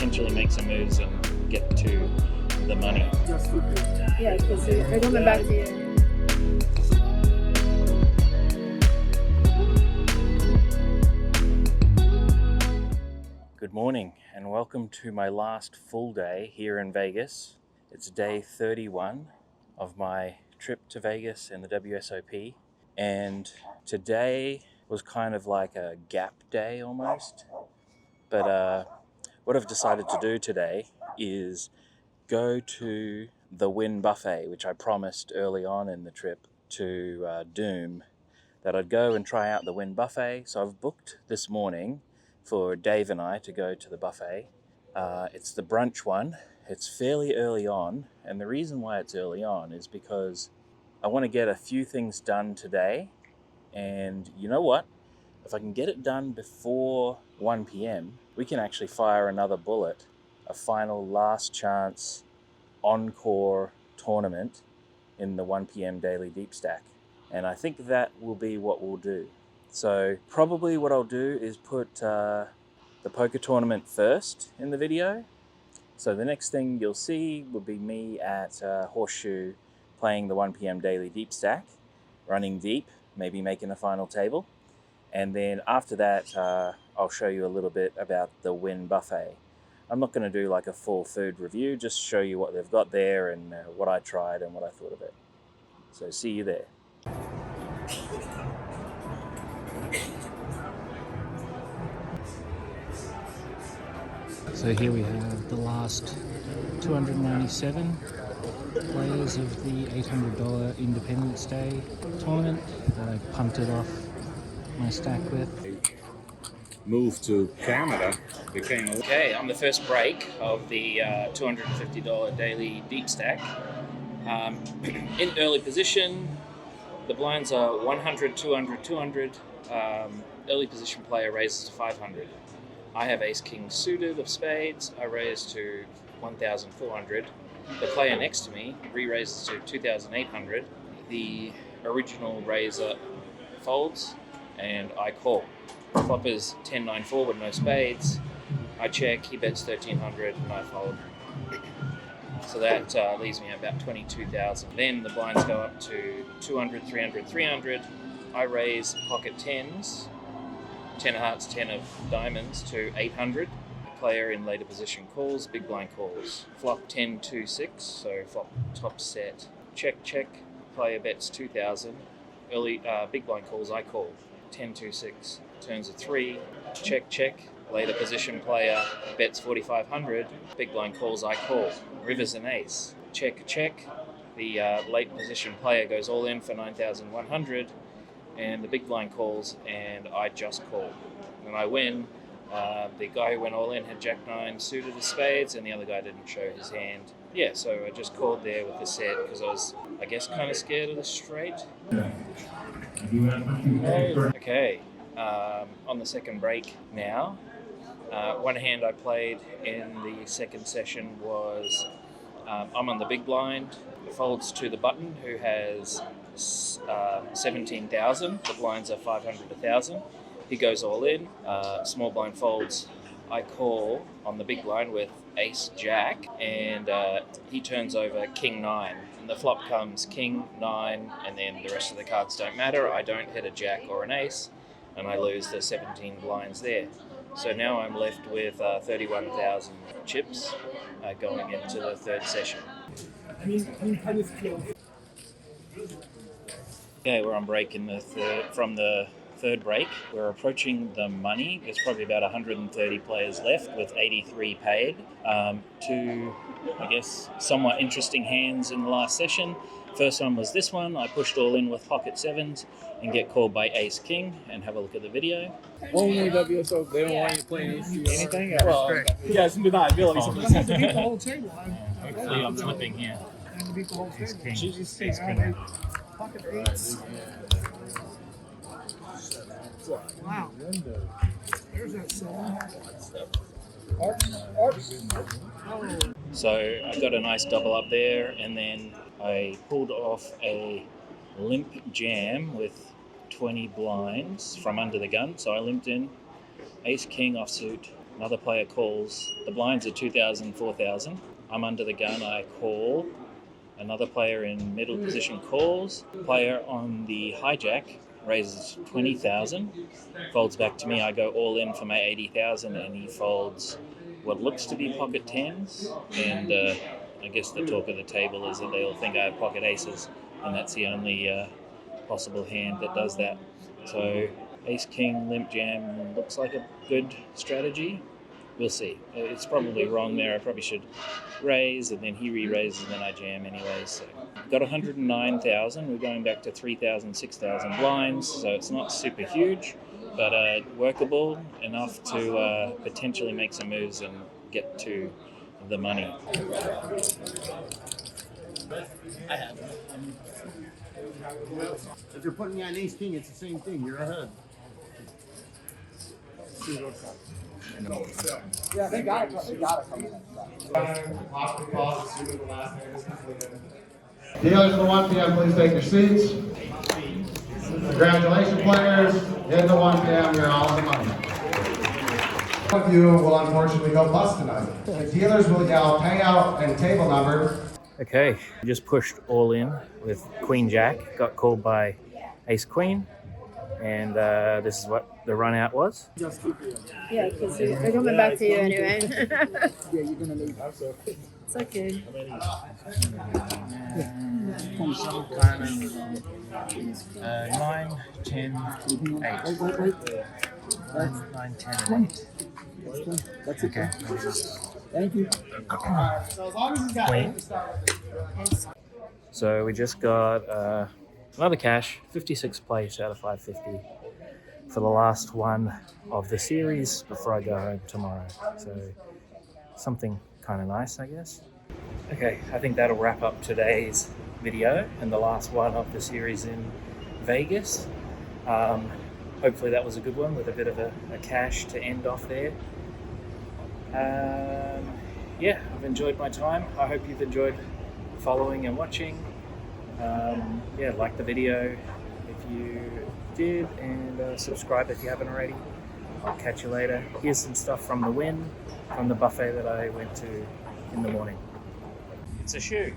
potentially make some moves and get to the money. Yeah, because they're coming back to you. Good morning and welcome to my last full day here in Vegas. It's day 31 of my trip to Vegas and the WSOP, and today was kind of like a gap day almost. But what I've decided to do today is go to the Wynn buffet, which I promised early on in the trip to Doom that I'd go and try out the Wynn buffet. So I've booked this morning for Dave and I to go to the buffet. It's the brunch one. It's fairly early on, and the reason why it's early on is because I want to get a few things done today, and you know what? If I can get it done before 1 p.m, we can actually fire another bullet, a final last chance encore tournament in the 1 p.m. daily deep stack. And I think that will be what we'll do. So probably what I'll do is put the poker tournament first in the video. So the next thing you'll see will be me at Horseshoe playing the 1 p.m. daily deep stack, running deep, maybe making a final table. And then after that, I'll show you a little bit about the Wynn buffet. I'm not going to do like a full food review, just show you what they've got there and what I tried and what I thought of it. So see you there. So here we have the last 297 players of the $800 Independence Day tournament that I punted off my stack with. Moved to Canada, became Okay, on the first break of the $250 daily deep stack. In early position, the blinds are 100, 200, 200. Early position player raises to 500. I have ace king suited of spades. I raise to 1,400. The player next to me re-raises to 2,800. The original raiser folds and I call. Flop is 10-9-4 with no spades. I check, he bets 1,300 and I fold. So that leaves me at about 22,000. Then the blinds go up to 200, 300, 300. I raise pocket tens, 10 of hearts, 10 of diamonds to 800. The player in later position calls, big blind calls. Flop 10-2-6, so flop top set. Check, check. Player bets 2,000. Early big blind calls, I call. 10-2-6. Turns a 3, check, check. Later position player bets 4,500. Big blind calls, I call. River's an ace. Check, check. The late position player goes all in for 9,100, and the big blind calls, and I just call. And I win. The guy who went all in had Jack-9 suited of spades, and the other guy didn't show his hand. Yeah, so I just called there with the set because I was, I guess, kind of scared of the straight. Okay. On the second break now. One hand I played in the second session was I'm on the big blind, folds to the button who has 17,000. The blinds are 500, 1,000. He goes all in. Small blind folds. I call on the big blind with ace jack, and he turns over king 9. And the flop comes king 9, and then the rest of the cards don't matter. I don't hit a jack or an ace, and I lose the 17 blinds there. So now I'm left with 31,000 chips going into the third session. Okay, we're on break in from the third break. We're approaching the money. There's probably about 130 players left with 83 paid. Two, I guess, somewhat interesting hands in the last session. First one was this one. I pushed all in with pocket sevens and get called by ace king, and have a look at the video. only WSOP. They don't want you playing anything. Well, yeah, it's not really something. You have to beat the whole table. Hopefully I'm flipping here. You have to beat the whole table. King. Jesus, Ace king. Pocket eights. Wow. There's that song. So I got a nice double up there, and then I pulled off a limp jam with 20 blinds from under the gun. So I limped in, ace king offsuit, Another player calls. The blinds are 2,000, 4,000. I'm under the gun. I call. Another player in middle position calls. Player on the hijack raises 20,000. Folds back to me. I go all in for my 80,000, and he folds what looks to be pocket tens. And I guess the talk of the table is that they all think I have pocket aces, and that's the only possible hand that does that. So ace king limp jam looks like a good strategy. We'll see. It's probably wrong there. I probably should raise, and then he re-raises, and then I jam anyways. So got 109,000. We're going back to 3,000, 6,000 blinds, so it's not super huge, but workable enough to potentially make some moves and get to the money. If they're putting you on ace king, it's the same thing. You're ahead. Yeah, they got it. They got it coming in. Dealers for 1 p.m., please take your seats. Congratulations, players. Hit the 1 p.m., you're all in the money. One of you will unfortunately go bust tonight. The dealers will yell payout and table number. Okay, just pushed all in with Queen Jack. Got called by Ace Queen, and this is what the run out was. Yeah, because they're coming back to you anyway. Yeah, you're gonna leave. It's okay. 9, 10, 8. 9, 10, and 8. That's it. Okay. Thank you. So as long as he's got Queen. So we just got another cash, 56 plays out of 550 for the last one of the series before I go home tomorrow. So something kind of nice, I guess. Okay, I think that'll wrap up today's video and the last one of the series in Vegas. Hopefully that was a good one with a bit of a cash to end off there. Yeah, I've enjoyed my time. I hope you've enjoyed following and watching. Yeah, like the video if you did, and subscribe if you haven't already. I'll catch you later. Here's some stuff from the Wynn, from the buffet that I went to in the morning. It's a shoe.